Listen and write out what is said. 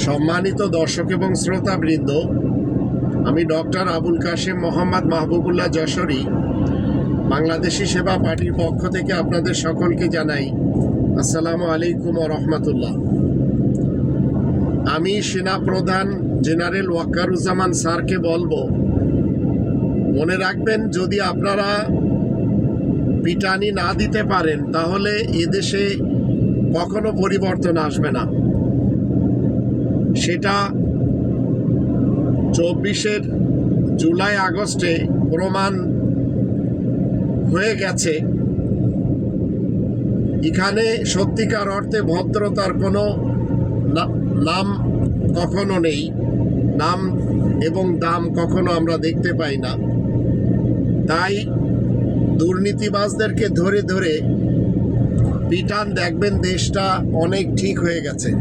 সম্মানিত দর্শক এবং শ্রোতাবৃন্দ, আমি ডক্টর আবুল কাশেম মোহাম্মদ মাহবুবুল্লাহ যশোরী বাংলাদেশি সেবা পার্টির পক্ষ থেকে আপনাদের সকলকে জানাই আসসালামু আলাইকুম ওয়া রাহমাতুল্লাহ। আমি সেনাপ্রধান জেনারেল ওয়াক্কারুজ্জামান স্যারকে বলবো, মনে রাখবেন, যদি আপনারা পিটানি না দিতে পারেন তাহলে এদেশে কখনো পরিবর্তন আসবে না। সেটা 24 জুলাই আগস্টে প্রমাণ হয়ে গেছে। এখানে সত্যিকার অর্থে ভদ্রতার কোনো নাম কখনো নেই, নাম এবং দাম কখনো আমরা দেখতে পাই না। তাই দুর্নীতিবাজদেরকে ধরে ধরে পিটান, দেখবেন দেশটা অনেক ঠিক হয়ে গেছে।